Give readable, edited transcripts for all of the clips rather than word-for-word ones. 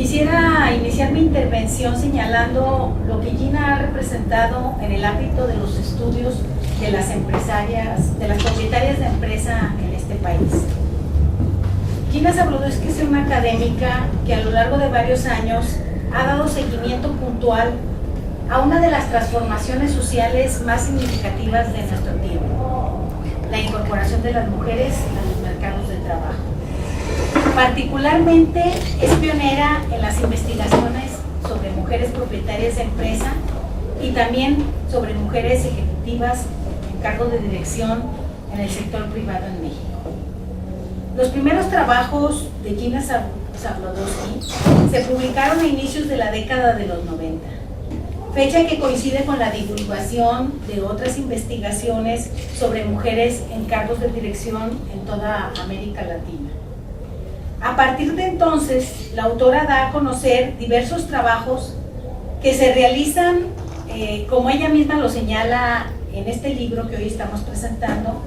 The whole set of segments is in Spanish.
Quisiera iniciar mi intervención señalando lo que Gina ha representado en el ámbito de los estudios de las empresarias, de las propietarias de empresa en este país. Gina Zabludovsky es una académica que a lo largo de varios años ha dado seguimiento puntual a una de las transformaciones sociales más significativas de nuestro tiempo, la incorporación de las mujeres a los mercados de trabajo. Particularmente es pionera en las investigaciones sobre mujeres propietarias de empresa y también sobre mujeres ejecutivas en cargo de dirección en el sector privado en México. Los primeros trabajos de Gina Zabludovsky se publicaron a inicios de la década de los 90, fecha que coincide con la divulgación de otras investigaciones sobre mujeres en cargos de dirección en toda América Latina. A partir de entonces, la autora da a conocer diversos trabajos que se realizan, como ella misma lo señala en este libro que hoy estamos presentando,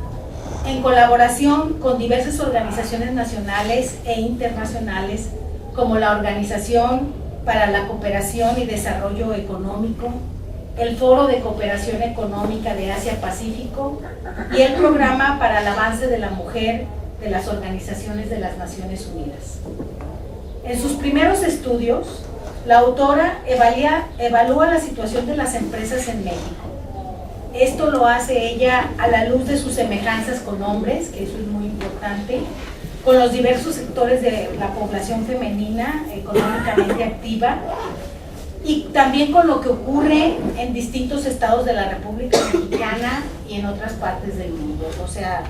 en colaboración con diversas organizaciones nacionales e internacionales, como la Organización para la Cooperación y Desarrollo Económico, el Foro de Cooperación Económica de Asia-Pacífico y el Programa para el Avance de la Mujer de las Organizaciones de las Naciones Unidas. En sus primeros estudios, la autora evalúa la situación de las empresas en México. Esto lo hace ella a la luz de sus semejanzas con hombres, que eso es muy importante, con los diversos sectores de la población femenina económicamente activa y también con lo que ocurre en distintos estados de la República Mexicana y en otras partes del mundo. O sea,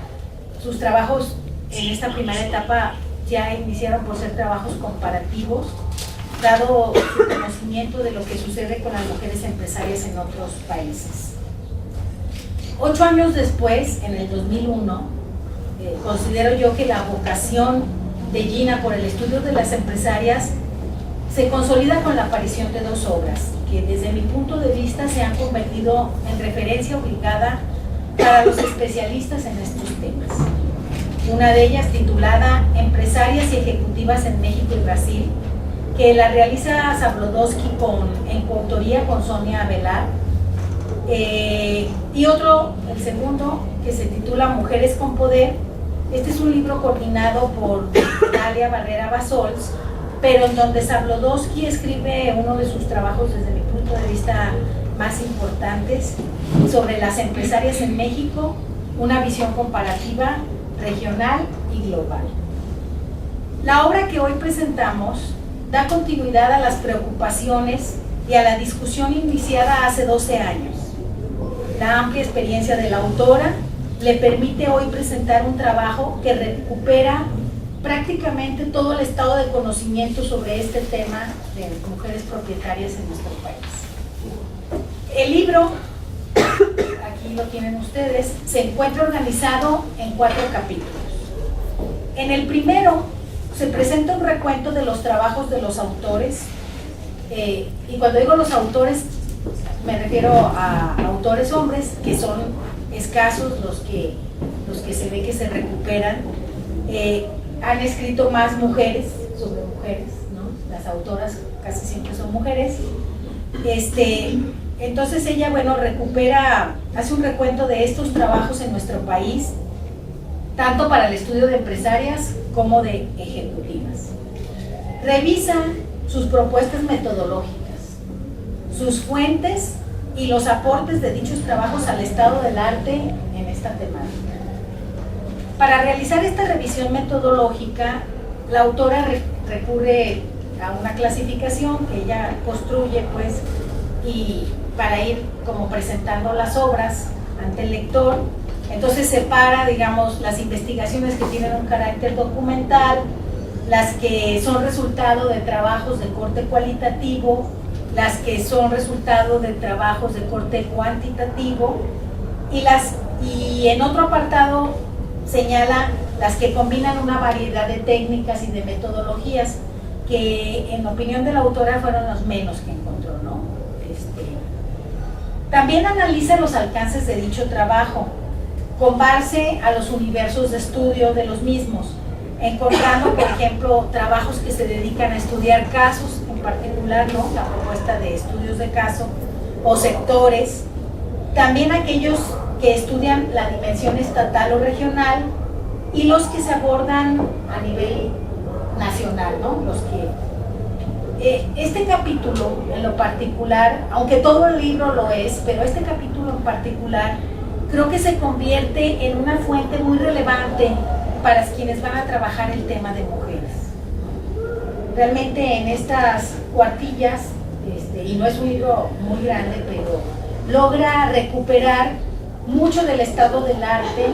sus trabajos en esta primera etapa ya iniciaron por ser trabajos comparativos, dado su conocimiento de lo que sucede con las mujeres empresarias en otros países. 8 años después, en el 2001, considero yo que la vocación de Gina por el estudio de las empresarias se consolida con la aparición de 2 obras que desde mi punto de vista se han convertido en referencia obligada para los especialistas en estos temas. Una de ellas titulada Empresarias y Ejecutivas en México y Brasil, que la realiza Zabludovsky en coautoría con Sonia Velar, y otro, el segundo, que se titula Mujeres con Poder. Este es un libro coordinado por Dalia Barrera Basols, pero en donde Zabludovsky escribe uno de sus trabajos desde mi punto de vista más importantes sobre las empresarias en México, una visión comparativa, regional y global. La obra que hoy presentamos da continuidad a las preocupaciones y a la discusión iniciada hace 12 años. La amplia experiencia de la autora le permite hoy presentar un trabajo que recupera prácticamente todo el estado de conocimiento sobre este tema de mujeres propietarias en nuestro país. El libro, aquí lo tienen ustedes, se encuentra organizado en 4 capítulos. En el primero se presenta un recuento de los trabajos de los autores, y cuando digo los autores me refiero a autores hombres, que son escasos los que se ve que se recuperan. Han escrito más mujeres sobre mujeres, ¿no? Las autoras casi siempre son mujeres. Entonces ella, bueno, hace un recuento de estos trabajos en nuestro país, tanto para el estudio de empresarias como de ejecutivas. Revisa sus propuestas metodológicas, sus fuentes y los aportes de dichos trabajos al estado del arte en esta temática. Para realizar esta revisión metodológica, la autora recurre a una clasificación que ella construye, pues, y para ir como presentando las obras ante el lector. Entonces separa, digamos, las investigaciones que tienen un carácter documental, las que son resultado de trabajos de corte cualitativo, las que son resultado de trabajos de corte cuantitativo, y en otro apartado señala las que combinan una variedad de técnicas y de metodologías, que en opinión de la autora fueron los menos que encontró, ¿no? También analiza los alcances de dicho trabajo, con base a los universos de estudio de los mismos, encontrando, por ejemplo, trabajos que se dedican a estudiar casos en particular, ¿no? La propuesta de estudios de caso o sectores, también aquellos que estudian la dimensión estatal o regional y los que se abordan a nivel nacional, ¿no? Los que este capítulo en lo particular, aunque todo el libro lo es, pero este capítulo en particular creo que se convierte en una fuente muy relevante para quienes van a trabajar el tema de mujeres. Realmente en estas cuartillas, y no es un libro muy grande, pero logra recuperar mucho del estado del arte,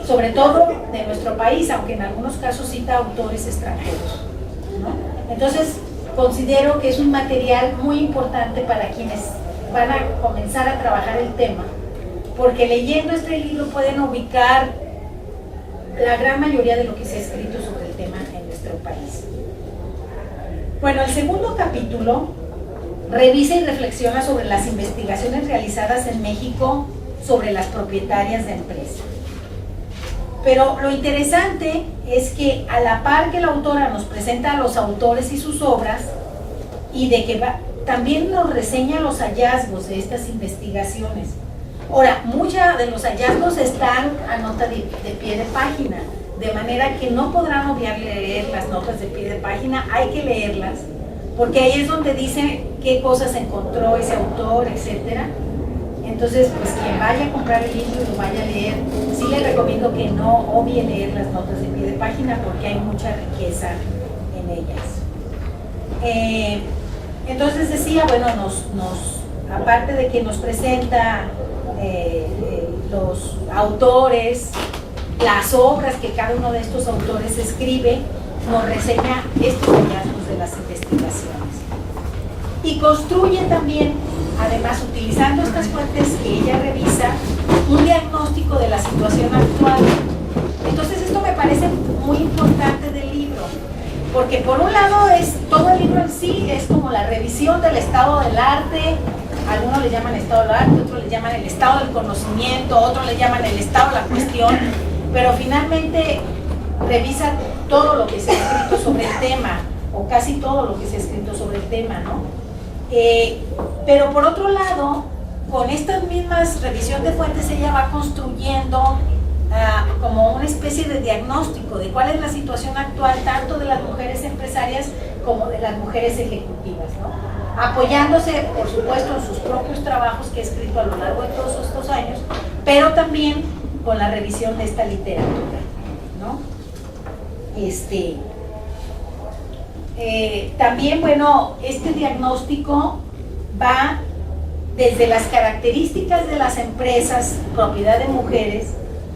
sobre todo de nuestro país, aunque en algunos casos cita autores extranjeros, ¿no? Entonces, considero que es un material muy importante para quienes van a comenzar a trabajar el tema, porque leyendo este libro pueden ubicar la gran mayoría de lo que se ha escrito sobre el tema en nuestro país. Bueno, el segundo capítulo revisa y reflexiona sobre las investigaciones realizadas en México sobre las propietarias de empresa. Pero lo interesante es que a la par que la autora nos presenta a los autores y sus obras, y de que también nos reseña los hallazgos de estas investigaciones. Ahora, muchos de los hallazgos están a nota de pie de página, de manera que no podrán obviar leer las notas de pie de página, hay que leerlas, porque ahí es donde dice qué cosas encontró ese autor, etcétera. Entonces, pues quien vaya a comprar el libro y lo vaya a leer, sí le recomiendo que no obvie leer las notas de pie de página porque hay mucha riqueza en ellas. Entonces decía, bueno, aparte de que nos presenta los autores, las obras que cada uno de estos autores escribe, nos reseña estos hallazgos de las investigaciones. Y construye también, además, utilizando estas fuentes que ella revisa, un diagnóstico de la situación actual. Entonces esto me parece muy importante del libro, porque por un lado todo el libro en sí es como la revisión del estado del arte, algunos le llaman estado del arte, otros le llaman el estado del conocimiento, otros le llaman el estado de la cuestión, pero finalmente revisa todo lo que se ha escrito sobre el tema, o casi todo lo que se ha escrito sobre el tema, ¿no? Pero por otro lado, con estas mismas revisión de fuentes, ella va construyendo como una especie de diagnóstico de cuál es la situación actual tanto de las mujeres empresarias como de las mujeres ejecutivas, ¿no? Apoyándose, por supuesto, en sus propios trabajos que ha escrito a lo largo de todos estos años, pero también con la revisión de esta literatura, ¿no? También, bueno, este diagnóstico va desde las características de las empresas, propiedad de mujeres,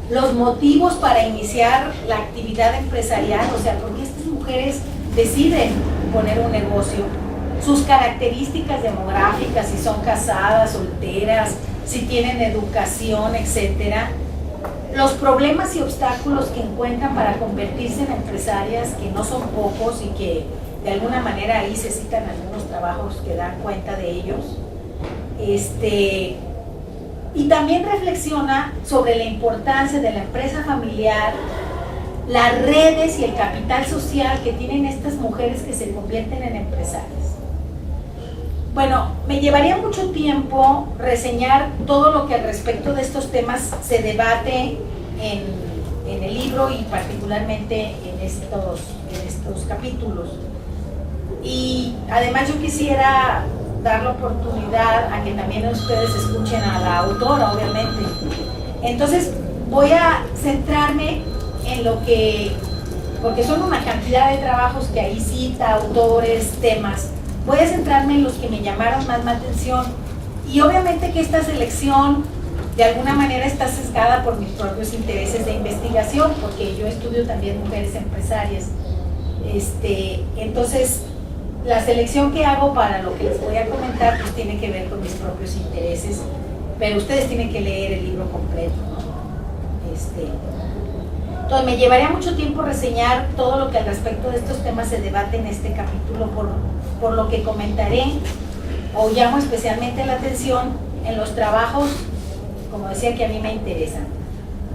los motivos para iniciar la actividad empresarial, o sea, por qué estas mujeres deciden poner un negocio, sus características demográficas, si son casadas, solteras, si tienen educación, etcétera, los problemas y obstáculos que encuentran para convertirse en empresarias, que no son pocos y que de alguna manera ahí se citan algunos trabajos que dan cuenta de ellos. Y también reflexiona sobre la importancia de la empresa familiar, las redes y el capital social que tienen estas mujeres que se convierten en empresarias. Bueno, me llevaría mucho tiempo reseñar todo lo que al respecto de estos temas se debate en el libro y particularmente en estos capítulos. Y además yo quisiera dar la oportunidad a que también ustedes escuchen a la autora, obviamente. Entonces voy a centrarme en lo que, porque son una cantidad de trabajos que ahí cita, autores, temas. Voy a centrarme en los que me llamaron más la atención y obviamente que esta selección de alguna manera está sesgada por mis propios intereses de investigación, porque yo estudio también mujeres empresarias. Entonces, la selección que hago para lo que les voy a comentar pues tiene que ver con mis propios intereses, pero ustedes tienen que leer el libro completo, ¿no? Entonces me llevaría mucho tiempo reseñar todo lo que al respecto de estos temas se debate en este capítulo, por lo que comentaré o llamo especialmente la atención en los trabajos, como decía, que a mí me interesan.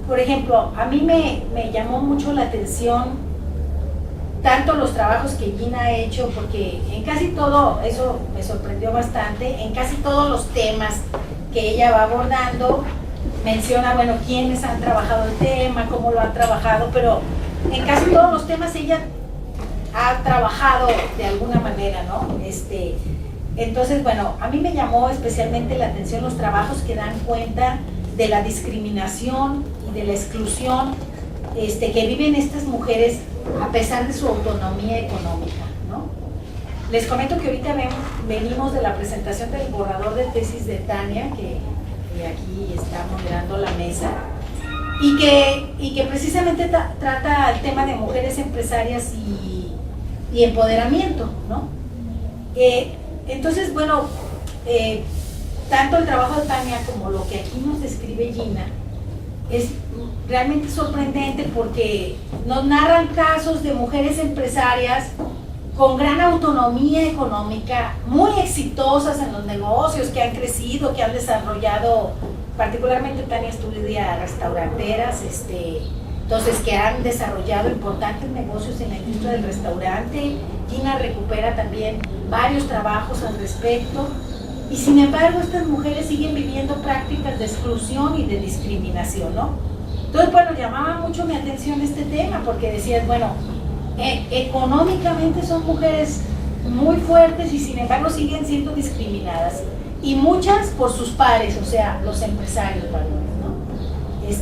Por ejemplo, a mí me llamó mucho la atención tanto los trabajos que Gina ha hecho, porque en casi todo, eso me sorprendió bastante, en casi todos los temas que ella va abordando, menciona, bueno, quiénes han trabajado el tema, cómo lo han trabajado, pero en casi todos los temas ella ha trabajado de alguna manera, ¿no? Entonces, bueno, a mí me llamó especialmente la atención los trabajos que dan cuenta de la discriminación y de la exclusión que viven estas mujeres a pesar de su autonomía económica, ¿no? Les comento que ahorita venimos de la presentación del borrador de tesis de Tania, que aquí está moderando la mesa, y que precisamente trata el tema de mujeres empresarias y empoderamiento, ¿no? Entonces, bueno, tanto el trabajo de Tania como lo que aquí nos describe Gina es realmente sorprendente porque nos narran casos de mujeres empresarias con gran autonomía económica, muy exitosas en los negocios, que han crecido, que han desarrollado, particularmente Tania estudia restauranteras, entonces que han desarrollado importantes negocios en la industria del restaurante. Gina recupera también varios trabajos al respecto, y sin embargo estas mujeres siguen viviendo prácticas de exclusión y de discriminación, ¿no? Entonces, bueno, llamaba mucho mi atención este tema, porque decías, bueno, económicamente son mujeres muy fuertes y sin embargo siguen siendo discriminadas, y muchas por sus pares, o sea, los empresarios varones, ¿no?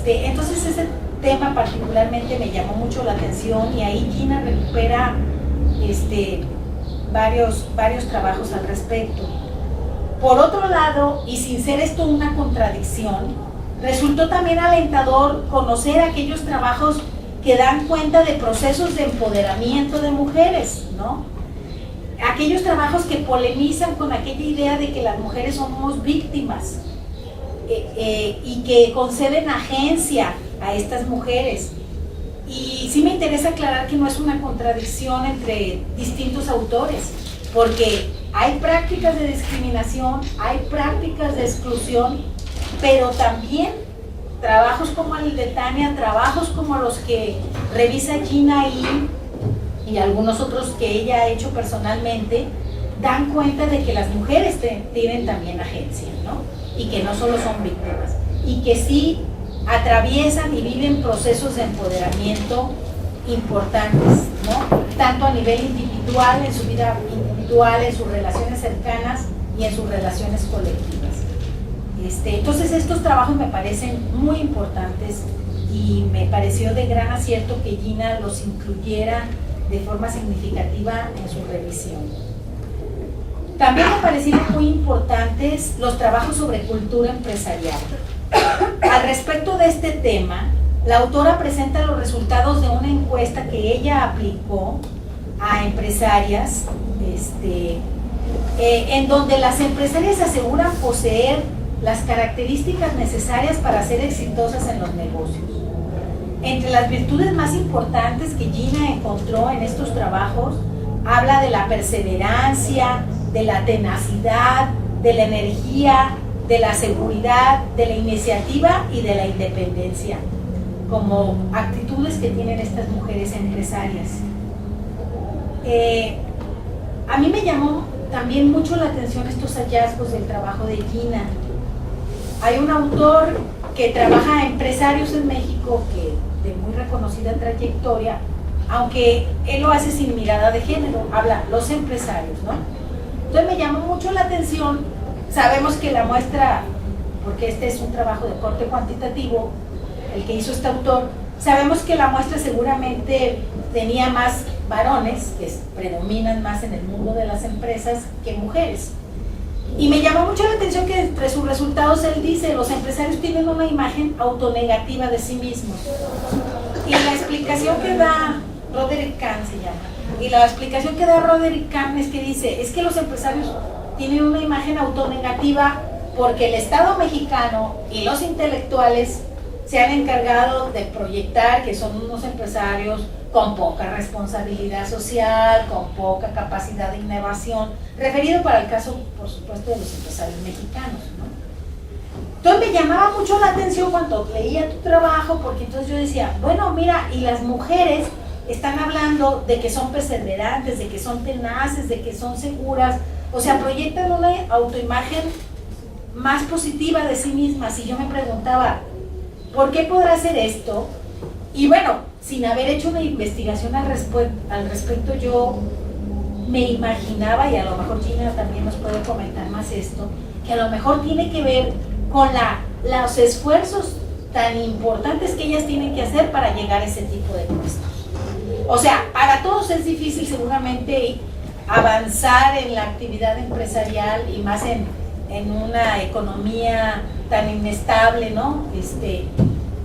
Entonces ese tema particularmente me llamó mucho la atención, y ahí Gina recupera varios trabajos al respecto. Por otro lado, y sin ser esto una contradicción, resultó también alentador conocer aquellos trabajos que dan cuenta de procesos de empoderamiento de mujeres, ¿no? Aquellos trabajos que polemizan con aquella idea de que las mujeres somos víctimas y que conceden agencia a estas mujeres. Y sí me interesa aclarar que no es una contradicción entre distintos autores, porque hay prácticas de discriminación, hay prácticas de exclusión, pero también trabajos como el de Tania, trabajos como los que revisa Gina y algunos otros que ella ha hecho personalmente, dan cuenta de que las mujeres tienen también agencia, ¿no? Y que no solo son víctimas, y que sí atraviesan y viven procesos de empoderamiento importantes, ¿no? Tanto a nivel individual, en su vida individual, en sus relaciones cercanas y en sus relaciones colectivas. Entonces estos trabajos me parecen muy importantes, y me pareció de gran acierto que Gina los incluyera de forma significativa en su revisión. También me parecieron muy importantes los trabajos sobre cultura empresarial. Al respecto de este tema, la autora presenta los resultados de una encuesta que ella aplicó a empresarias, en donde las empresarias aseguran poseer las características necesarias para ser exitosas en los negocios. Entre las virtudes más importantes que Gina encontró en estos trabajos, habla de la perseverancia, de la tenacidad, de la energía, de la seguridad, de la iniciativa y de la independencia, como actitudes que tienen estas mujeres empresarias. A mí me llamó también mucho la atención estos hallazgos del trabajo de Gina. Hay un autor que trabaja a empresarios en México, que de muy reconocida trayectoria, aunque él lo hace sin mirada de género, habla los empresarios, ¿no? Entonces me llamó mucho la atención. Sabemos que la muestra, porque este es un trabajo de corte cuantitativo, el que hizo este autor, sabemos que la muestra seguramente tenía más varones, que predominan más en el mundo de las empresas, que mujeres. Y me llamó mucho la atención que entre sus resultados él dice, los empresarios tienen una imagen autonegativa de sí mismos. Y la explicación que da Roderick Kahn se llama, y la explicación que da Roderick Kahn es que dice, es que los empresarios tienen una imagen autonegativa porque el Estado mexicano y los intelectuales se han encargado de proyectar que son unos empresarios con poca responsabilidad social, con poca capacidad de innovación, referido para el caso, por supuesto, de los empresarios mexicanos, ¿no? Entonces me llamaba mucho la atención cuando leía tu trabajo, porque entonces yo decía, bueno, mira, y las mujeres están hablando de que son perseverantes, de que son tenaces, de que son seguras, o sea, proyectan una autoimagen más positiva de sí mismas. Y yo me preguntaba, ¿por qué podrá hacer esto? Y bueno, sin haber hecho una investigación al respecto, yo me imaginaba, y a lo mejor Gina también nos puede comentar más esto, que a lo mejor tiene que ver con los esfuerzos tan importantes que ellas tienen que hacer para llegar a ese tipo de puestos. O sea, para todos es difícil seguramente avanzar en la actividad empresarial y más en una economía tan inestable, ¿no?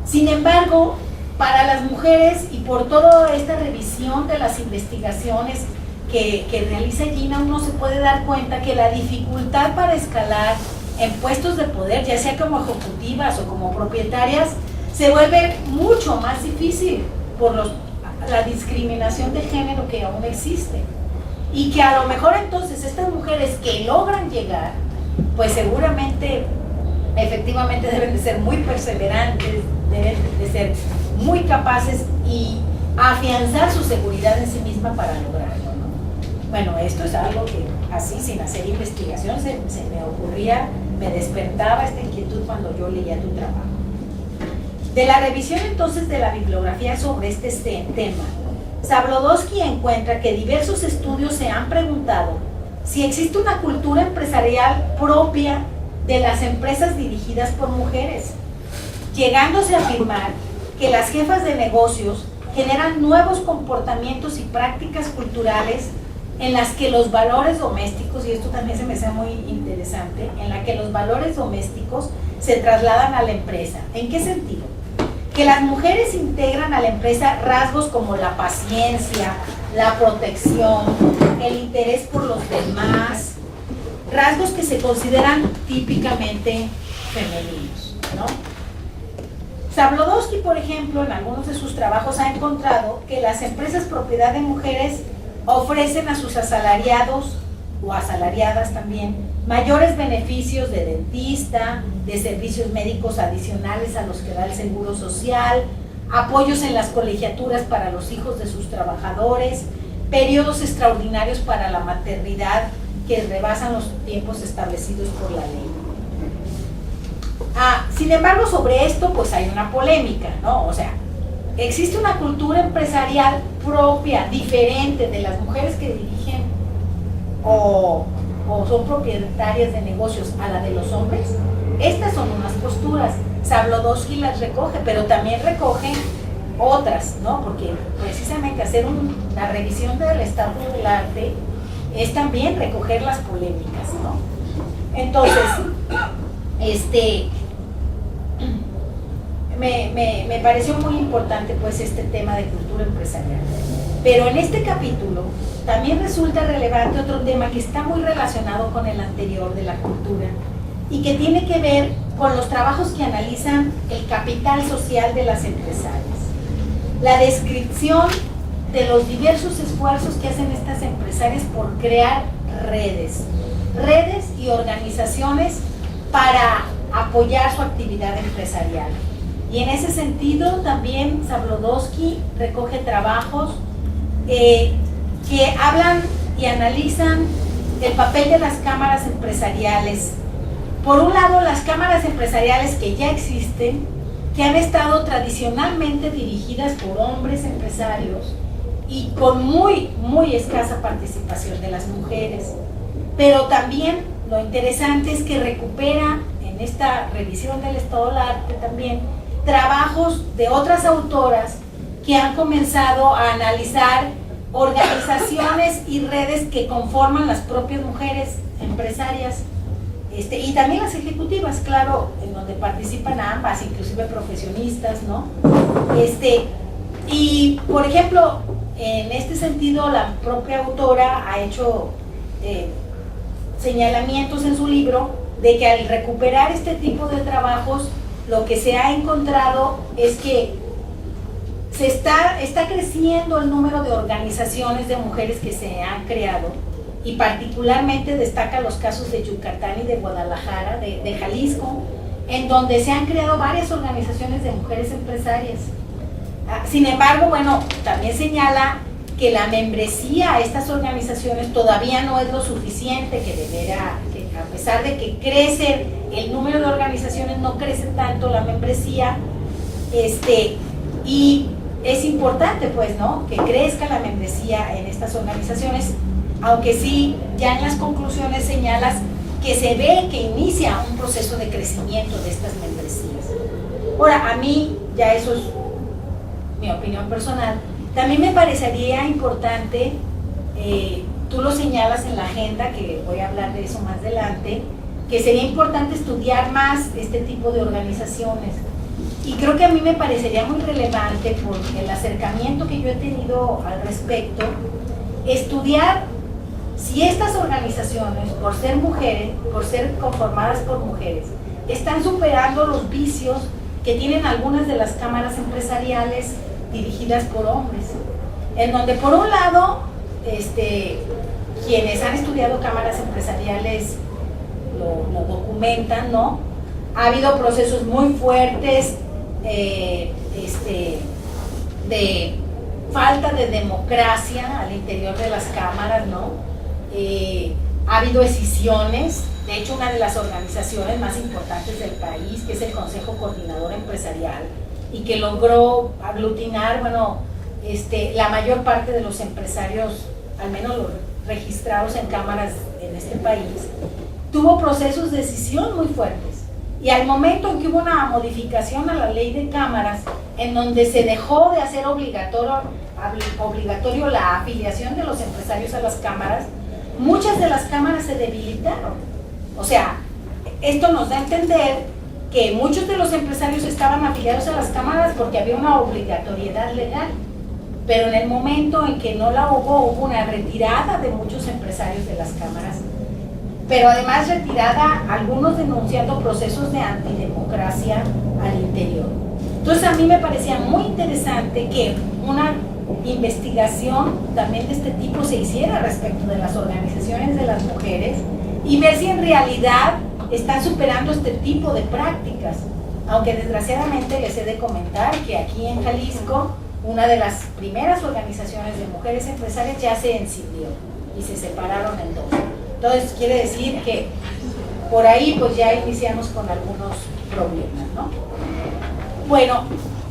Sin embargo, para las mujeres y por toda esta revisión de las investigaciones que realiza Gina, uno se puede dar cuenta que la dificultad para escalar en puestos de poder, ya sea como ejecutivas o como propietarias, se vuelve mucho más difícil por la discriminación de género que aún existe. Y que a lo mejor entonces estas mujeres que logran llegar, pues seguramente, efectivamente deben de ser muy perseverantes, deben de ser muy capaces y afianzar su seguridad en sí misma para lograrlo, ¿no? Bueno, esto es algo que así, sin hacer investigación, se me ocurría, me despertaba esta inquietud cuando yo leía tu trabajo. De la revisión entonces de la bibliografía sobre este tema, Zabludovsky encuentra que diversos estudios se han preguntado si existe una cultura empresarial propia de las empresas dirigidas por mujeres, llegándose a afirmar que las jefas de negocios generan nuevos comportamientos y prácticas culturales en las que los valores domésticos, y esto también se me hace muy interesante, en la que los valores domésticos se trasladan a la empresa. ¿En qué sentido? Que las mujeres integran a la empresa rasgos como la paciencia, la protección, el interés por los demás, rasgos que se consideran típicamente femeninos, ¿no? Zabludovsky, por ejemplo, en algunos de sus trabajos ha encontrado que las empresas propiedad de mujeres ofrecen a sus asalariados o asalariadas también mayores beneficios de dentista, de servicios médicos adicionales a los que da el Seguro Social, apoyos en las colegiaturas para los hijos de sus trabajadores, periodos extraordinarios para la maternidad que rebasan los tiempos establecidos por la ley. Sin embargo, sobre esto pues hay una polémica, ¿no? O sea, existe una cultura empresarial propia, diferente de las mujeres que dirigen o son propietarias de negocios a la de los hombres. Estas son unas posturas. Zabludovsky las recoge, pero también recoge otras, ¿no? Porque precisamente hacer una revisión del estado del arte es también recoger las polémicas, ¿no? Entonces, me pareció muy importante pues este tema de cultura empresarial. Pero en este capítulo también resulta relevante otro tema que está muy relacionado con el anterior de la cultura y que tiene que ver con los trabajos que analizan el capital social de las empresarias. La descripción de los diversos esfuerzos que hacen estas empresarias por crear redes y organizaciones para apoyar su actividad empresarial. Y en ese sentido también Zabludovsky recoge trabajos que hablan y analizan el papel de las cámaras empresariales. Por un lado, las cámaras empresariales que ya existen, que han estado tradicionalmente dirigidas por hombres empresarios y con muy escasa participación de las mujeres. Pero también lo interesante es que recupera en esta revisión del estado del arte también trabajos de otras autoras que han comenzado a analizar organizaciones y redes que conforman las propias mujeres empresarias y también las ejecutivas, claro, en donde participan ambas, inclusive profesionistas, ¿no? Y por ejemplo, en este sentido, la propia autora ha hecho señalamientos en su libro de que al recuperar este tipo de trabajos, lo que se ha encontrado es que está creciendo el número de organizaciones de mujeres que se han creado, y particularmente destaca los casos de Yucatán y de Guadalajara, de Jalisco, en donde se han creado varias organizaciones de mujeres empresarias. Sin embargo, bueno, también señala que la membresía a estas organizaciones todavía no es lo suficiente, que a pesar de que crece el número de organizaciones, no crece tanto la membresía, y es importante, pues, ¿no?, que crezca la membresía en estas organizaciones, aunque sí, ya en las conclusiones señalas que se ve que inicia un proceso de crecimiento de estas membresías. Ahora, a mí, ya eso es mi opinión personal, también me parecería importante, tú lo señalas en la agenda, que voy a hablar de eso más adelante, que sería importante estudiar más este tipo de organizaciones. Y creo que a mí me parecería muy relevante, por el acercamiento que yo he tenido al respecto, estudiar si estas organizaciones, por ser mujeres, por ser conformadas por mujeres, están superando los vicios que tienen algunas de las cámaras empresariales dirigidas por hombres, en donde por un lado, quienes han estudiado cámaras empresariales lo documentan, ¿no? Ha habido procesos muy fuertes de falta de democracia al interior de las cámaras, ¿no? Ha habido escisiones. De hecho, una de las organizaciones más importantes del país, que es el Consejo Coordinador Empresarial, y que logró aglutinar, bueno, la mayor parte de los empresarios, al menos los registrados en cámaras en este país, tuvo procesos de escisión muy fuertes. Y al momento en que hubo una modificación a la ley de cámaras, en donde se dejó de hacer obligatorio la afiliación de los empresarios a las cámaras, muchas de las cámaras se debilitaron. O sea, esto nos da a entender que muchos de los empresarios estaban afiliados a las cámaras porque había una obligatoriedad legal, pero en el momento en que no la hubo una retirada de muchos empresarios de las cámaras, pero además retirada algunos denunciando procesos de antidemocracia al interior. Entonces a mí me parecía muy interesante que una investigación también de este tipo se hiciera respecto de las organizaciones de las mujeres y ver si en realidad están superando este tipo de prácticas, aunque desgraciadamente les he de comentar que aquí en Jalisco una de las primeras organizaciones de mujeres empresarias ya se escindió y se separaron en dos. Entonces quiere decir que por ahí pues ya iniciamos con algunos problemas, ¿no? Bueno,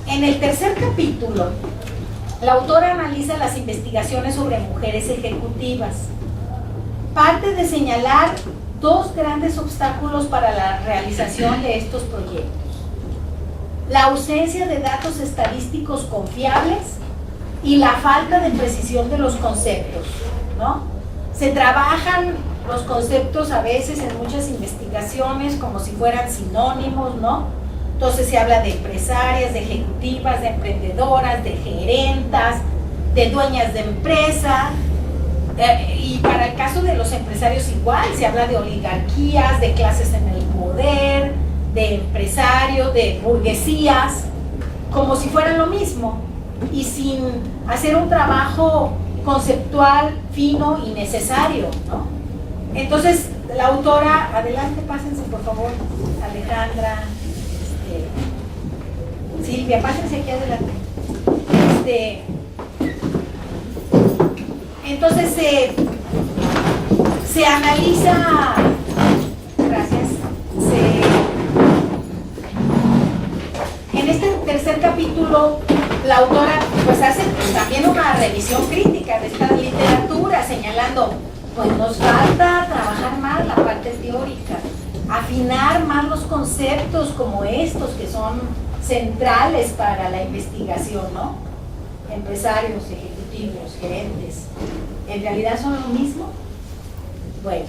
en el tercer capítulo la autora analiza las investigaciones sobre mujeres ejecutivas. Parte de señalar dos grandes obstáculos para la realización de estos proyectos: la ausencia de datos estadísticos confiables y la falta de precisión de los conceptos, ¿no? Se trabajan los conceptos a veces en muchas investigaciones como si fueran sinónimos, ¿no? Entonces se habla de empresarias, de ejecutivas, de emprendedoras, de gerentas, de dueñas de empresa, y para el caso de los empresarios igual, se habla de oligarquías, de clases en el poder, de empresarios, de burguesías, como si fueran lo mismo, y sin hacer un trabajo conceptual fino y necesario, ¿no? Entonces, la autora, adelante, pásense por favor, Alejandra, Silvia, pásense aquí adelante. Entonces, se analiza, gracias, en este tercer capítulo, la autora pues hace también una revisión crítica de esta literatura, señalando, pues nos falta trabajar más la parte teórica, afinar más los conceptos como estos que son centrales para la investigación, ¿no? Empresarios, ejecutivos, gerentes, ¿en realidad son lo mismo? Bueno,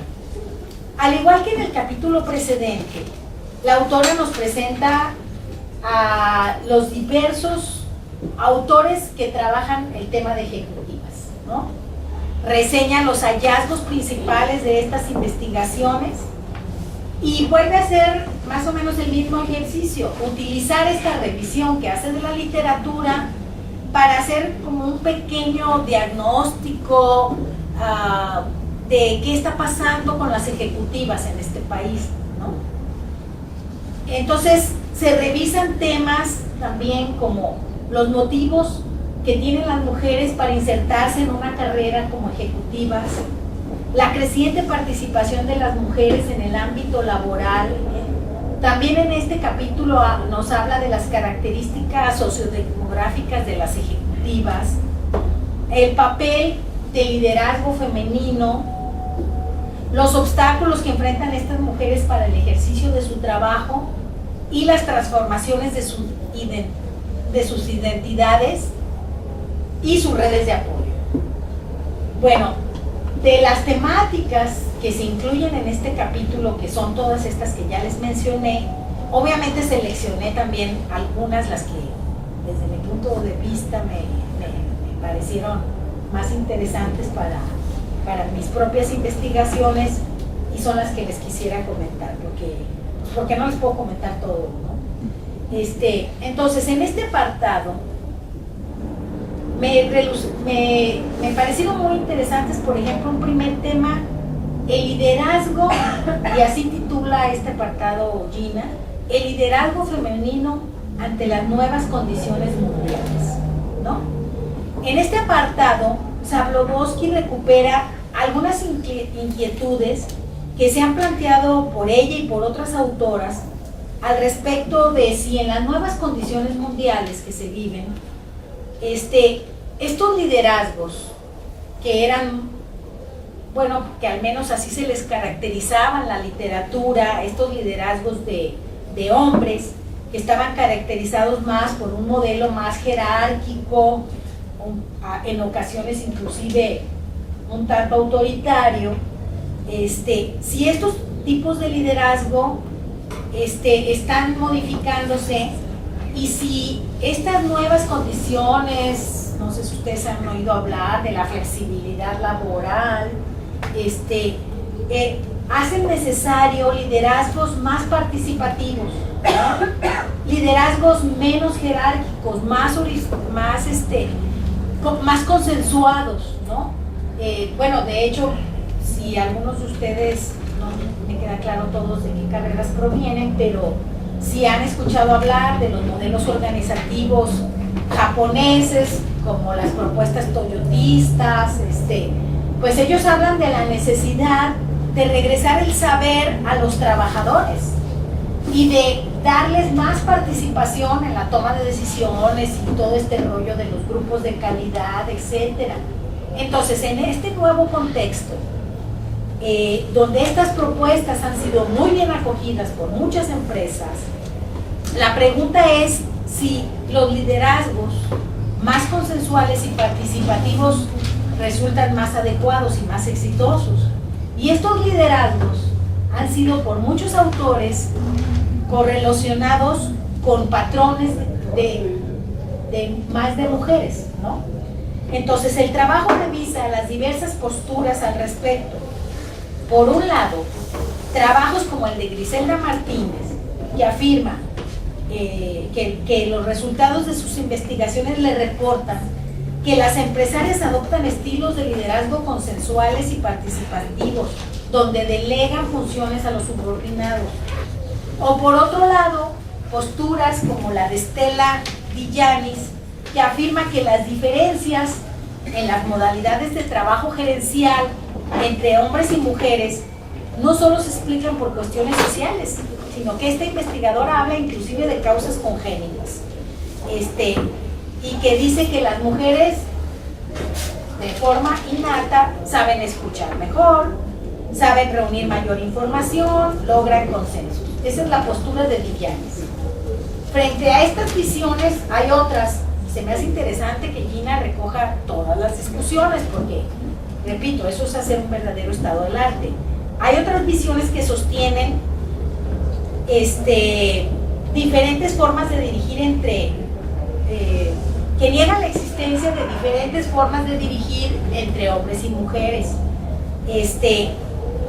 al igual que en el capítulo precedente, la autora nos presenta a los diversos autores que trabajan el tema de ejecutivas, ¿no? Reseña los hallazgos principales de estas investigaciones y vuelve a hacer más o menos el mismo ejercicio, utilizar esta revisión que hace de la literatura para hacer como un pequeño diagnóstico de qué está pasando con las ejecutivas en este país, ¿no? Entonces se revisan temas también como los motivos que tienen las mujeres para insertarse en una carrera como ejecutivas, la creciente participación de las mujeres en el ámbito laboral. También en este capítulo nos habla de las características sociodemográficas de las ejecutivas, el papel de liderazgo femenino, los obstáculos que enfrentan estas mujeres para el ejercicio de su trabajo y las transformaciones de sus identidades y sus redes de apoyo. Bueno, de las temáticas que se incluyen en este capítulo, que son todas estas que ya les mencioné, obviamente seleccioné también algunas, las que desde mi punto de vista me parecieron más interesantes para mis propias investigaciones, y son las que les quisiera comentar, porque no les puedo comentar todo, ¿no? Entonces, en este apartado me parecieron muy interesantes, por ejemplo, un primer tema, el liderazgo, y así titula este apartado Gina, el liderazgo femenino ante las nuevas condiciones mundiales, ¿no? En este apartado, Zabludovsky recupera algunas inquietudes que se han planteado por ella y por otras autoras al respecto de si en las nuevas condiciones mundiales que se viven, estos liderazgos que eran, bueno, que al menos así se les caracterizaba en la literatura, estos liderazgos de hombres que estaban caracterizados más por un modelo más jerárquico, en ocasiones inclusive un tanto autoritario, si estos tipos de liderazgo están modificándose, y si estas nuevas condiciones, no sé si ustedes han oído hablar de la flexibilidad laboral, hacen necesario liderazgos más participativos, ¿no? Liderazgos menos jerárquicos, más consensuados, ¿no? Bueno, de hecho, si algunos de ustedes, no me queda claro todos de qué carreras provienen, pero si han escuchado hablar de los modelos organizativos japoneses, como las propuestas toyotistas, pues ellos hablan de la necesidad de regresar el saber a los trabajadores y de darles más participación en la toma de decisiones y todo este rollo de los grupos de calidad, etcétera. Entonces, en este nuevo contexto, donde estas propuestas han sido muy bien acogidas por muchas empresas, la pregunta es si los liderazgos más consensuales y participativos resultan más adecuados y más exitosos. Y estos liderazgos han sido por muchos autores correlacionados con patrones más de mujeres, ¿no? Entonces, el trabajo revisa las diversas posturas al respecto. Por un lado, trabajos como el de Griselda Martínez, que afirma que los resultados de sus investigaciones le reportan que las empresarias adoptan estilos de liderazgo consensuales y participativos, donde delegan funciones a los subordinados. O por otro lado, posturas como la de Stella Villanis, que afirma que las diferencias en las modalidades de trabajo gerencial entre hombres y mujeres no solo se explican por cuestiones sociales, sino que esta investigadora habla inclusive de causas congénitas, y que dice que las mujeres de forma innata saben escuchar mejor, saben reunir mayor información, logran consensos. Esa es la postura de Villanis. Frente a estas visiones hay otras. Se me hace interesante que Gina recoja todas las discusiones, porque, repito, eso es hacer un verdadero estado del arte. Hay otras visiones que sostienen diferentes formas de dirigir que niegan la existencia de diferentes formas de dirigir entre hombres y mujeres,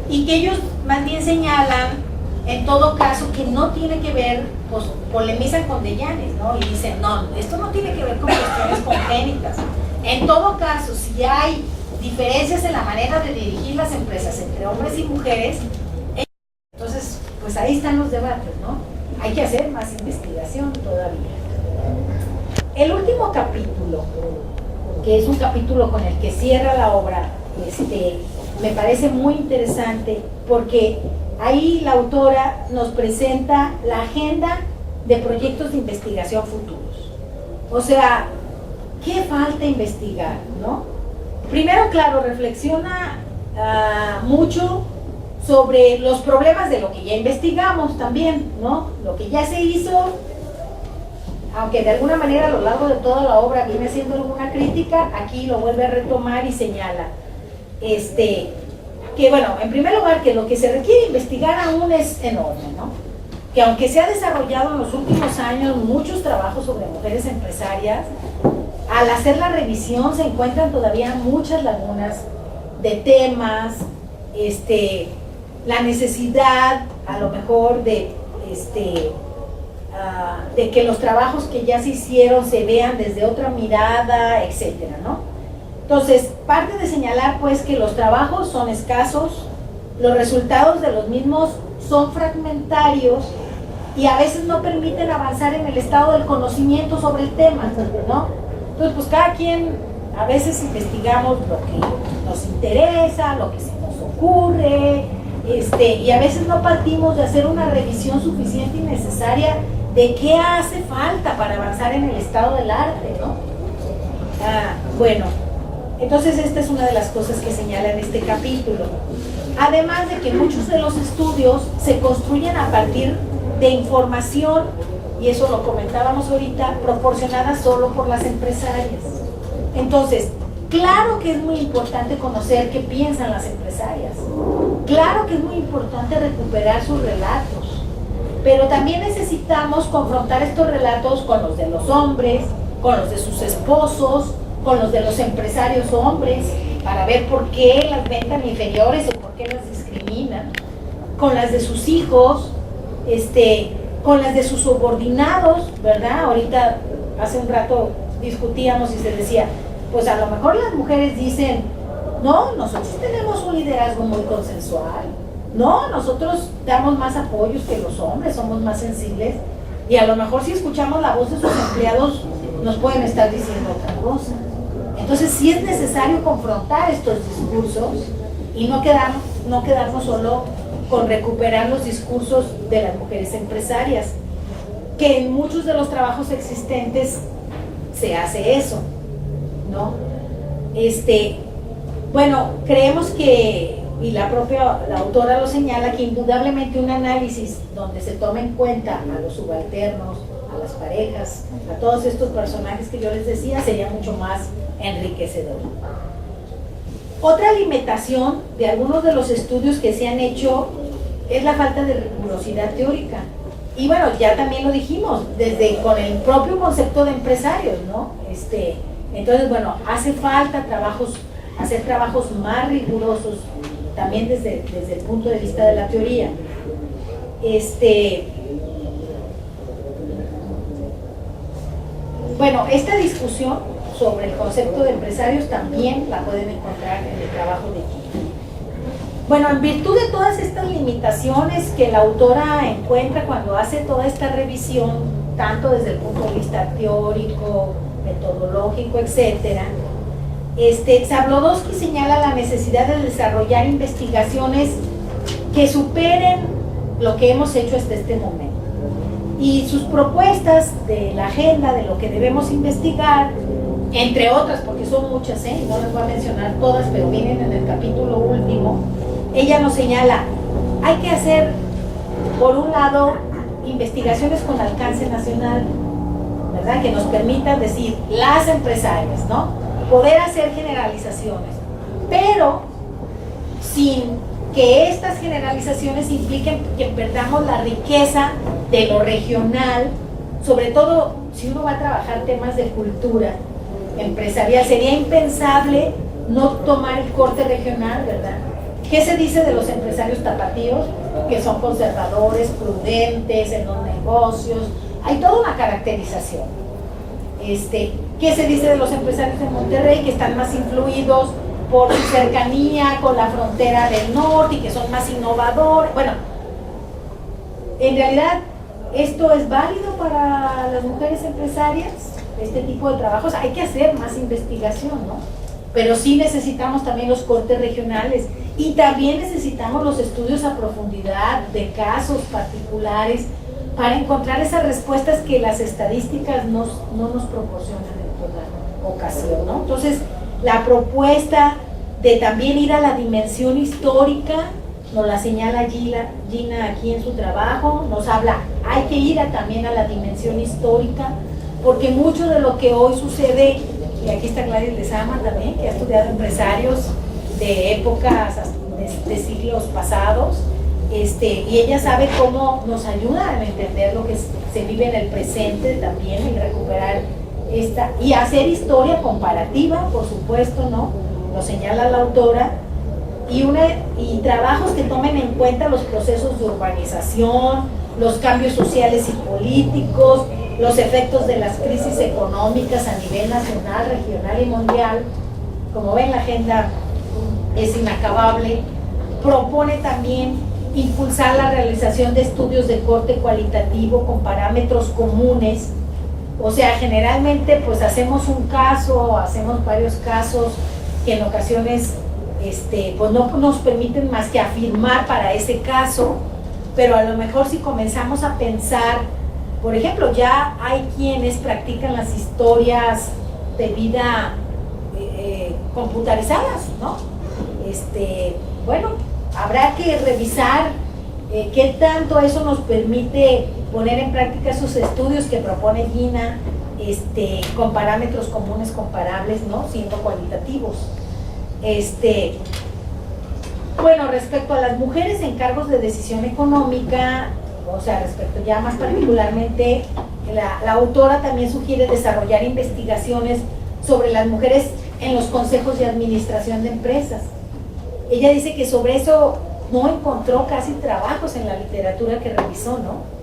y que ellos más bien señalan, en todo caso, que no tiene que ver, pues polemizan con Villanis, ¿no? Y dicen, no, esto no tiene que ver con cuestiones congénitas. En todo caso, si hay diferencias en la manera de dirigir las empresas entre hombres y mujeres, entonces, pues ahí están los debates, ¿no? Hay que hacer más investigación todavía. el último capítulo, que es un capítulo con el que cierra la obra, me parece muy interesante porque ahí la autora nos presenta la agenda de proyectos de investigación futuros. O sea, ¿qué falta investigar, no? Primero, claro, reflexiona mucho sobre los problemas de lo que ya investigamos también, ¿no? Lo que ya se hizo, aunque de alguna manera a lo largo de toda la obra viene haciendo alguna crítica, aquí lo vuelve a retomar y señala que bueno, en primer lugar, que lo que se requiere investigar aún es enorme, ¿no? Que aunque se ha desarrollado en los últimos años muchos trabajos sobre mujeres empresarias, al hacer la revisión se encuentran todavía muchas lagunas de temas, la necesidad a lo mejor de que los trabajos que ya se hicieron se vean desde otra mirada, etcétera, ¿no? Entonces, parte de señalar pues que los trabajos son escasos, los resultados de los mismos son fragmentarios y a veces no permiten avanzar en el estado del conocimiento sobre el tema, ¿no? Entonces, pues cada quien, a veces investigamos lo que nos interesa, lo que se nos ocurre, y a veces no partimos de hacer una revisión suficiente y necesaria de qué hace falta para avanzar en el estado del arte, ¿no? Bueno, entonces esta es una de las cosas que señala en este capítulo. Además de que muchos de los estudios se construyen a partir de información, y eso lo comentábamos ahorita, proporcionada solo por las empresarias. Entonces, claro que es muy importante conocer qué piensan las empresarias. Claro que es muy importante recuperar sus relatos. Pero también necesitamos confrontar estos relatos con los de los hombres, con los de sus esposos, con los de los empresarios hombres, para ver por qué las ven tan inferiores o por qué las discriminan, con las de sus hijos, con las de sus subordinados, ¿verdad? Ahorita, hace un rato discutíamos y se decía, pues a lo mejor las mujeres dicen, no, nosotros tenemos un liderazgo muy consensual, no, nosotros damos más apoyos que los hombres, somos más sensibles, y a lo mejor si escuchamos la voz de sus empleados nos pueden estar diciendo otra cosa. Entonces sí es necesario confrontar estos discursos y no quedarnos solo con recuperar los discursos de las mujeres empresarias, que en muchos de los trabajos existentes se hace eso, ¿no? Bueno, creemos que, y la autora lo señala, que indudablemente un análisis donde se tome en cuenta a los subalternos, a las parejas, a todos estos personajes que yo les decía, sería mucho más enriquecedor. Otra limitación de algunos de los estudios que se han hecho es la falta de rigurosidad teórica. Y bueno, ya también lo dijimos, desde con el propio concepto de empresarios, ¿no? Entonces, bueno, hace falta hacer trabajos más rigurosos, también desde el punto de vista de la teoría. Bueno, esta discusión sobre el concepto de empresarios también la pueden encontrar en el trabajo de Gina. Bueno, en virtud de todas estas limitaciones que la autora encuentra cuando hace toda esta revisión, tanto desde el punto de vista teórico, metodológico, etcétera, Zabludovsky señala la necesidad de desarrollar investigaciones que superen lo que hemos hecho hasta este momento. Y sus propuestas de la agenda de lo que debemos investigar, entre otras, porque son muchas, no les voy a mencionar todas, pero vienen en el capítulo último, ella nos señala, hay que hacer, por un lado, investigaciones con alcance nacional, ¿verdad? Que nos permitan decir, las empresarias, ¿no? Poder hacer generalizaciones, pero sin que estas generalizaciones impliquen que perdamos la riqueza de lo regional, sobre todo si uno va a trabajar temas de cultura empresarial. Sería impensable no tomar el corte regional, ¿verdad? ¿Qué se dice de los empresarios tapatíos? Que son conservadores, prudentes en los negocios. Hay toda una caracterización. ¿Qué se dice de los empresarios de Monterrey? Que están más influidos por su cercanía con la frontera del norte y que son más innovadores. Bueno, en realidad, ¿esto es válido para las mujeres empresarias? este tipo de trabajos, hay que hacer más investigación, ¿no? Pero sí necesitamos también los cortes regionales y también necesitamos los estudios a profundidad de casos particulares para encontrar esas respuestas que las estadísticas no nos proporcionan en toda ocasión, ¿no? Entonces, la propuesta de también ir a la dimensión histórica, nos la señala Gina aquí en su trabajo, nos habla, hay que ir también a la dimensión histórica, porque mucho de lo que hoy sucede, y aquí está Gladys Lezama también, que ha estudiado empresarios de épocas, de siglos pasados, y ella sabe cómo nos ayuda a entender lo que se vive en el presente también, y recuperar y hacer historia comparativa, por supuesto, ¿no? Lo señala la autora, y trabajos que tomen en cuenta los procesos de urbanización, los cambios sociales y políticos, los efectos de las crisis económicas a nivel nacional, regional y mundial. Como ven, la agenda es inacabable. Propone también impulsar la realización de estudios de corte cualitativo con parámetros comunes. O sea, generalmente pues hacemos un caso, hacemos varios casos que en ocasiones pues no nos permiten más que afirmar para ese caso, pero a lo mejor si comenzamos a pensar, por ejemplo, ya hay quienes practican las historias de vida computarizadas, ¿no? Bueno, habrá que revisar qué tanto eso nos permite poner en práctica esos estudios que propone Gina, con parámetros comunes comparables, ¿no? Siendo cualitativos. Bueno, respecto a las mujeres en cargos de decisión económica, o sea, respecto ya más particularmente, la autora también sugiere desarrollar investigaciones sobre las mujeres en los consejos de administración de empresas. Ella dice que sobre eso no encontró casi trabajos en la literatura que revisó, ¿no?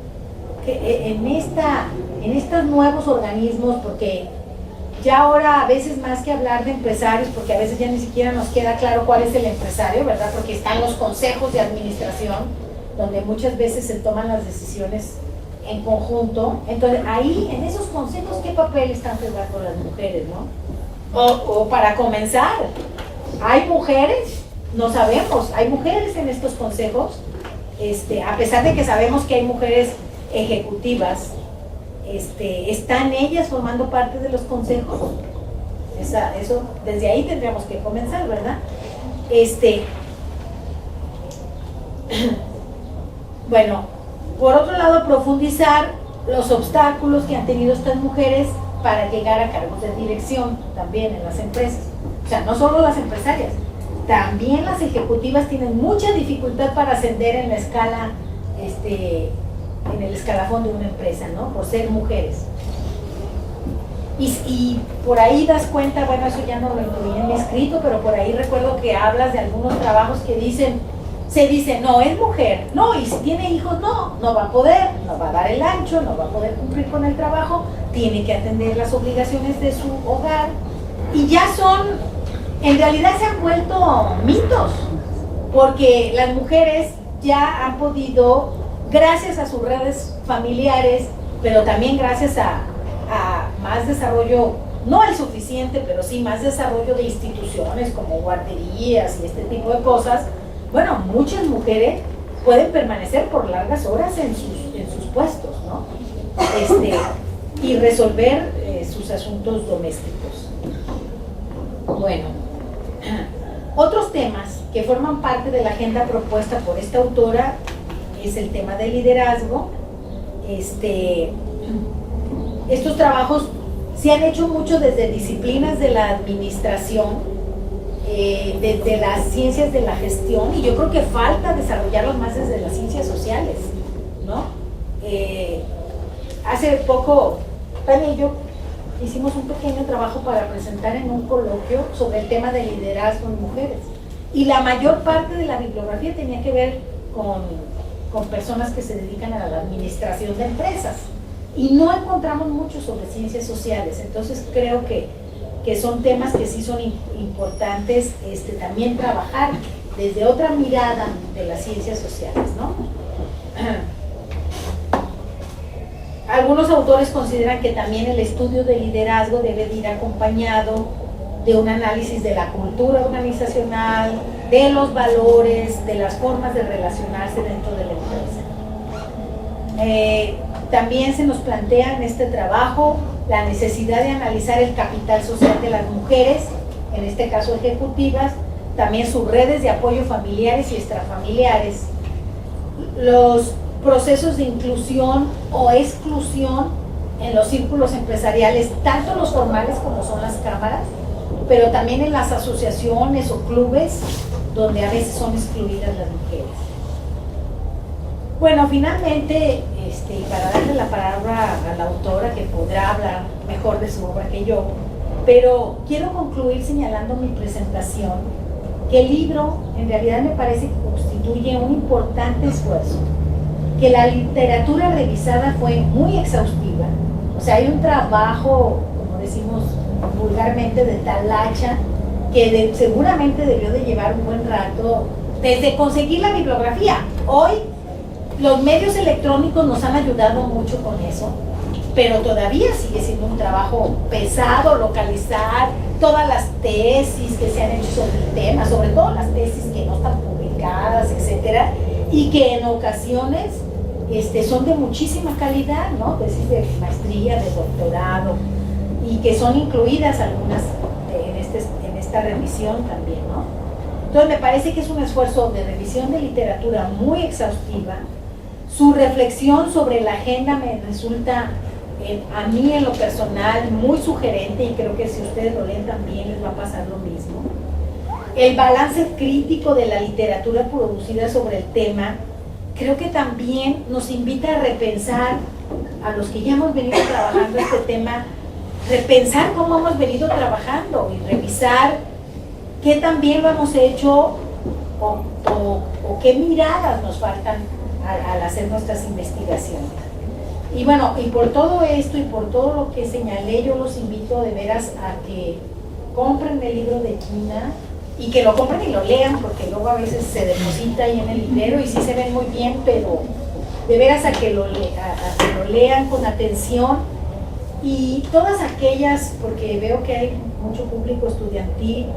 Que en estos nuevos organismos, porque ya ahora a veces más que hablar de empresarios, porque a veces ya ni siquiera nos queda claro cuál es el empresario, ¿verdad? Porque están los consejos de administración, donde muchas veces se toman las decisiones en conjunto. Entonces ahí, en esos consejos, ¿qué papel están jugando las mujeres, no? O para comenzar, ¿hay mujeres? No sabemos, ¿hay mujeres en estos consejos? A pesar de que sabemos que hay mujeres ejecutivas, ¿están ellas formando parte de los consejos? Eso, desde ahí tendríamos que comenzar, ¿verdad? Bueno, por otro lado, profundizar los obstáculos que han tenido estas mujeres para llegar a cargos de dirección también en las empresas. O sea, no solo las empresarias, también las ejecutivas tienen mucha dificultad para ascender en la escala, en el escalafón de una empresa, ¿no? Por ser mujeres. Y por ahí das cuenta, bueno, eso ya no lo incluí en mi escrito, pero por ahí recuerdo que hablas de algunos trabajos que se dice, no, es mujer, no, y si tiene hijos, no va a poder, no va a dar el ancho, no va a poder cumplir con el trabajo, tiene que atender las obligaciones de su hogar, y ya en realidad se han vuelto mitos, porque las mujeres ya han podido, gracias a sus redes familiares, pero también gracias a más desarrollo, no el suficiente, pero sí más desarrollo de instituciones como guarderías y este tipo de cosas. Bueno, muchas mujeres pueden permanecer por largas horas en sus puestos, ¿no? Y resolver sus asuntos domésticos. Bueno, otros temas que forman parte de la agenda propuesta por esta autora es el tema del liderazgo. Estos trabajos se han hecho mucho desde disciplinas de la administración, desde las ciencias de la gestión, y yo creo que falta desarrollarlos más desde las ciencias sociales, ¿no? Hace poco, Tania y yo hicimos un pequeño trabajo para presentar en un coloquio sobre el tema del liderazgo en mujeres, y la mayor parte de la bibliografía tenía que ver con personas que se dedican a la administración de empresas, y no encontramos mucho sobre ciencias sociales. Entonces creo que son temas que sí son importantes también trabajar desde otra mirada de las ciencias sociales, ¿no? Algunos autores consideran que también el estudio del liderazgo debe de ir acompañado de un análisis de la cultura organizacional, de los valores, de las formas de relacionarse dentro de la empresa. También se nos plantea en este trabajo la necesidad de analizar el capital social de las mujeres, en este caso ejecutivas, también sus redes de apoyo familiares y extrafamiliares, los procesos de inclusión o exclusión en los círculos empresariales, tanto los formales como son las cámaras, pero también en las asociaciones o clubes donde a veces son excluidas las mujeres. Bueno, finalmente, para darle la palabra a la autora, que podrá hablar mejor de su obra que yo, pero quiero concluir señalando mi presentación, que el libro en realidad me parece que constituye un importante esfuerzo, que la literatura revisada fue muy exhaustiva, o sea, hay un trabajo, como decimos vulgarmente, de tal hacha, que seguramente debió de llevar un buen rato, desde conseguir la bibliografía. Hoy los medios electrónicos nos han ayudado mucho con eso, pero todavía sigue siendo un trabajo pesado localizar todas las tesis que se han hecho sobre el tema, sobre todo las tesis que no están publicadas, etcétera, y que en ocasiones son de muchísima calidad, ¿no? Tesis de maestría, de doctorado, y que son incluidas algunas en esta revisión también, ¿no? Entonces me parece que es un esfuerzo de revisión de literatura muy exhaustiva. Su reflexión sobre la agenda me resulta, a mí en lo personal, muy sugerente, y creo que si ustedes lo leen también les va a pasar lo mismo. El balance crítico de la literatura producida sobre el tema, creo que también nos invita a repensar, a los que ya hemos venido trabajando este tema, repensar cómo hemos venido trabajando y revisar qué tan bien lo hemos hecho o qué miradas nos faltan al hacer nuestras investigaciones. Y bueno, y por todo esto y por todo lo que señalé, yo los invito de veras a que compren el libro de Gina y que lo compren y lo lean, porque luego a veces se deposita ahí en el librero y sí se ven muy bien, pero de veras a que lo lean con atención. Y todas aquellas, porque veo que hay mucho público estudiantil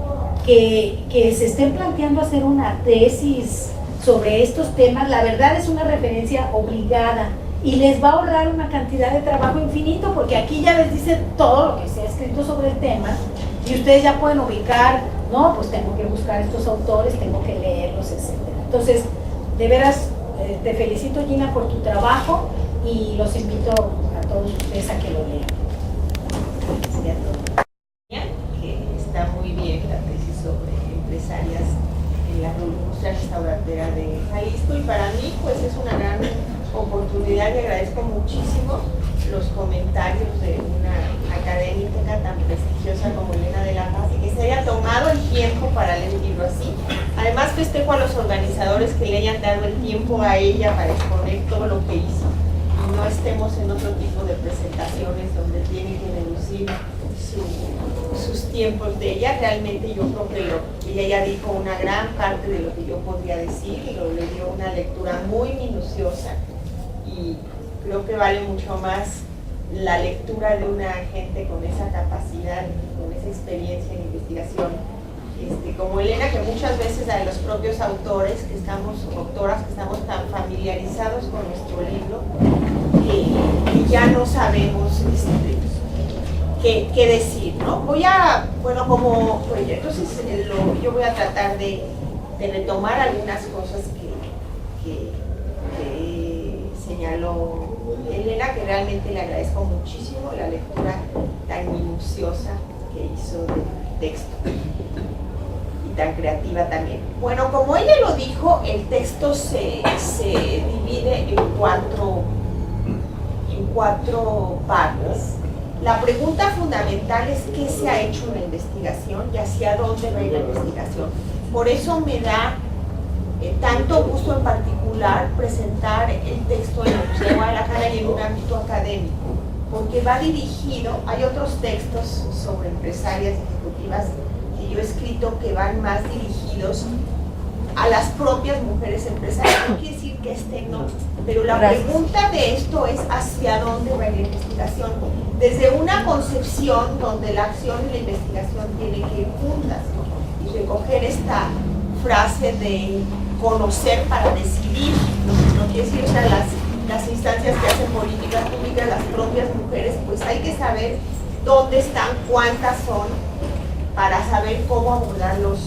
que se estén planteando hacer una tesis sobre estos temas, la verdad es una referencia obligada y les va a ahorrar una cantidad de trabajo infinito, porque aquí ya les dice todo lo que se ha escrito sobre el tema y ustedes ya pueden ubicar, no, pues tengo que buscar estos autores, tengo que leerlos, etc. Entonces, de veras, te felicito, Gina, por tu trabajo y los invito a todos ustedes a que lo lean. Sería todo. Que está muy bien la tesis sobre empresarias en la industria restaurantera de Jalisco, y para mí pues es una gran oportunidad y agradezco muchísimo los comentarios de una académica tan prestigiosa como Elena de la Paz y que se haya tomado el tiempo para leer un libro así. Además festejo a los organizadores que le hayan dado el tiempo a ella para exponer todo lo que hizo y no estemos en otro tipo de presentaciones donde tienen que deducir sus tiempos de ella. Realmente yo creo que ella ya dijo una gran parte de lo que yo podría decir y le dio una lectura muy minuciosa, y creo que vale mucho más la lectura de una gente con esa capacidad, con esa experiencia en investigación, como Elena, que muchas veces a los propios autoras que estamos tan familiarizados con nuestro libro, que ya no sabemos qué decir, ¿no? Yo voy a tratar de retomar algunas cosas que señaló Elena, que realmente le agradezco muchísimo la lectura tan minuciosa que hizo del texto y tan creativa también. Bueno, como ella lo dijo, el texto se divide en cuatro partes. La pregunta fundamental es qué se ha hecho en la investigación y hacia dónde va a ir la investigación. Por eso me da tanto gusto en particular presentar el texto en la Universidad de Guadalajara y en un ámbito académico, porque va dirigido, hay otros textos sobre empresarias ejecutivas que yo he escrito que van más dirigidos a las propias mujeres empresarias. No quiere decir política, no. Pero la pregunta de esto es hacia dónde va la investigación. Desde una concepción donde la acción y la investigación tienen que ir juntas, ¿no? Y recoger esta frase de conocer para decidir, no quiere decir, o sea, las instancias que hacen políticas públicas, las propias mujeres, pues hay que saber dónde están, cuántas son, para saber cómo abordar los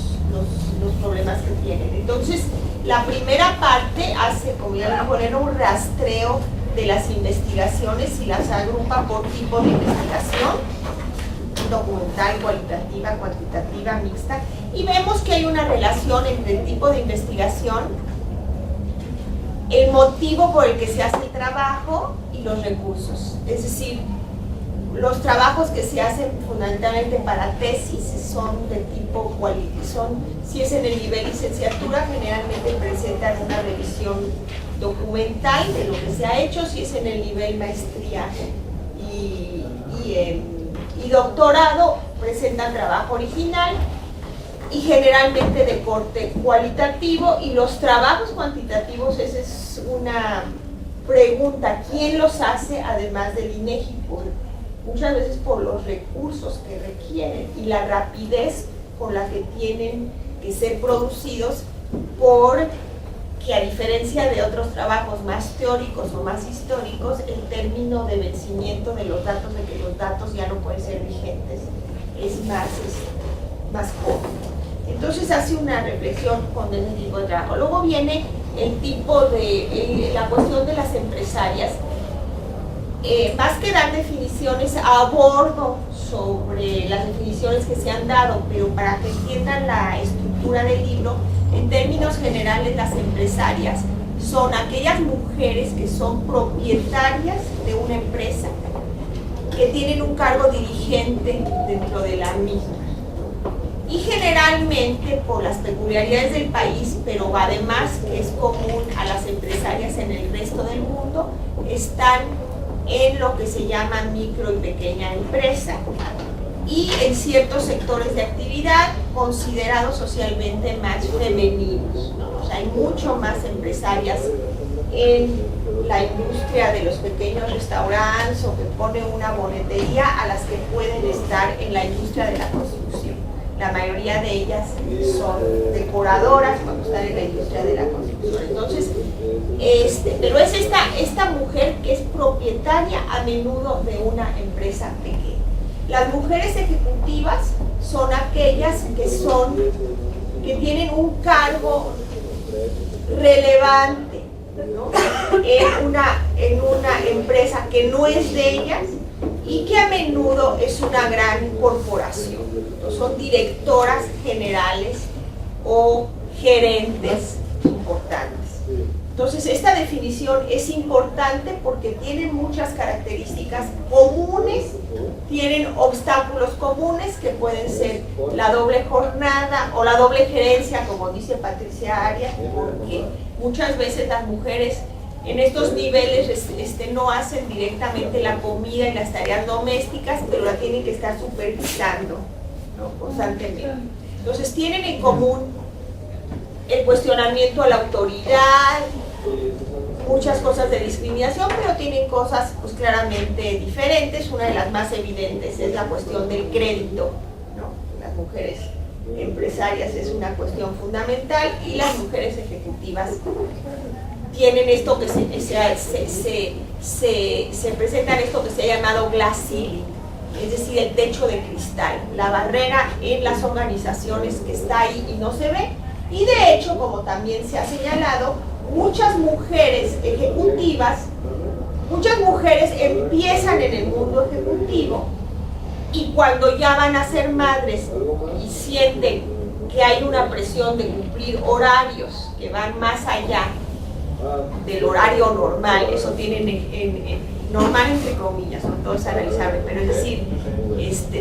problemas que tienen. Entonces, la primera parte hace, como ya les poner un rastreo de las investigaciones y las agrupa por tipo de investigación, documental, cualitativa, cuantitativa, mixta, y vemos que hay una relación entre el tipo de investigación, el motivo por el que se hace el trabajo y los recursos. Es decir, los trabajos que se hacen fundamentalmente para tesis son de tipo si es en el nivel licenciatura, generalmente presentan una revisión documental de lo que se ha hecho. Si es en el nivel maestría y doctorado, presentan trabajo original y generalmente de corte cualitativo. Y los trabajos cuantitativos, esa es una pregunta, ¿quién los hace además del INEGI? Muchas veces por los recursos que requieren y la rapidez con la que tienen que ser producidos, porque a diferencia de otros trabajos más teóricos o más históricos, el término de vencimiento de los datos, de que los datos ya no pueden ser vigentes, es más corto. Entonces hace una reflexión con ese tipo de trabajo. Luego viene el tipo de, la cuestión de las empresarias. Más que dar definiciones, abordo sobre las definiciones que se han dado, pero para que entiendan la estructura del libro, en términos generales, las empresarias son aquellas mujeres que son propietarias de una empresa, que tienen un cargo dirigente dentro de la misma. Y generalmente, por las peculiaridades del país, pero además que es común a las empresarias en el resto del mundo, están en lo que se llama micro y pequeña empresa y en ciertos sectores de actividad considerados socialmente más femeninos, ¿no? O sea, hay mucho más empresarias en la industria de los pequeños restaurantes o que ponen una bonetería a las que pueden estar en la industria de la construcción. La mayoría de ellas son decoradoras cuando están en la industria de la construcción. Entonces, pero es esta mujer que es propietaria a menudo de una empresa pequeña. Las mujeres ejecutivas son aquellas que tienen un cargo relevante, ¿no? en una empresa que no es de ellas y que a menudo es una gran corporación. Son directoras generales o gerentes importantes. Entonces, esta definición es importante porque tienen muchas características comunes, tienen obstáculos comunes que pueden ser la doble jornada o la doble gerencia, como dice Patricia Arias, porque muchas veces las mujeres en estos niveles no hacen directamente la comida y las tareas domésticas, pero la tienen que estar supervisando, ¿no? Constantemente. Entonces tienen en común el cuestionamiento a la autoridad, muchas cosas de discriminación, pero tienen cosas pues claramente diferentes. Una de las más evidentes es la cuestión del crédito, ¿no? Las mujeres empresarias es una cuestión fundamental y las mujeres ejecutivas tienen esto que se presentan esto que se ha llamado glass ceiling, es decir, el techo de cristal, la barrera en las organizaciones que está ahí y no se ve. Y de hecho, como también se ha señalado, muchas mujeres ejecutivas, muchas mujeres empiezan en el mundo ejecutivo y cuando ya van a ser madres y sienten que hay una presión de cumplir horarios que van más allá del horario normal, eso tienen normal entre comillas, no todo es analizable, pero es decir,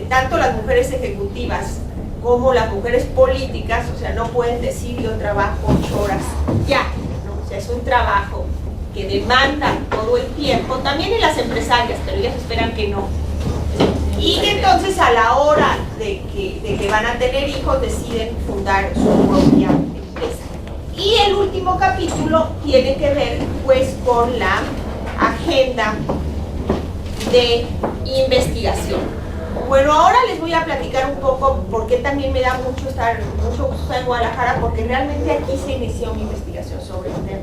tanto las mujeres ejecutivas como las mujeres políticas, o sea, no pueden decir yo trabajo 8 horas ya, ¿no? O sea, es un trabajo que demanda todo el tiempo, también en las empresarias, pero ellas esperan que no. Y que entonces a la hora de que van a tener hijos deciden fundar su propia empresa. Y el último capítulo tiene que ver pues con la agenda de investigación. Bueno, ahora les voy a platicar un poco por qué también me da mucho gusto estar en Guadalajara, porque realmente aquí se inició mi investigación sobre el tema.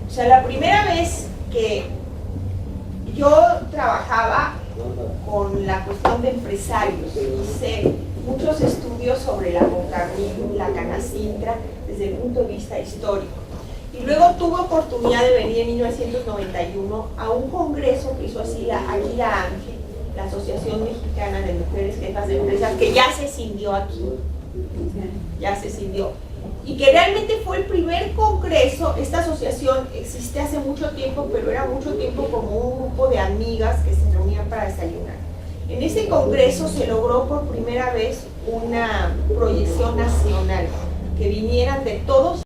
O sea, la primera vez que yo trabajaba con la cuestión de empresarios, hice muchos estudios sobre la Concarmil, la Canacintra, desde el punto de vista histórico. Y luego tuve oportunidad de venir en 1991 a un congreso que hizo así Águila Ángel, la Asociación Mexicana de Mujeres Jefas de Empresas, que ya se cindió aquí, ya se cindió. Y que realmente fue el primer congreso. Esta asociación existe hace mucho tiempo, pero era mucho tiempo como un grupo de amigas que se reunían para desayunar. En ese congreso se logró por primera vez una proyección nacional, que vinieran de todos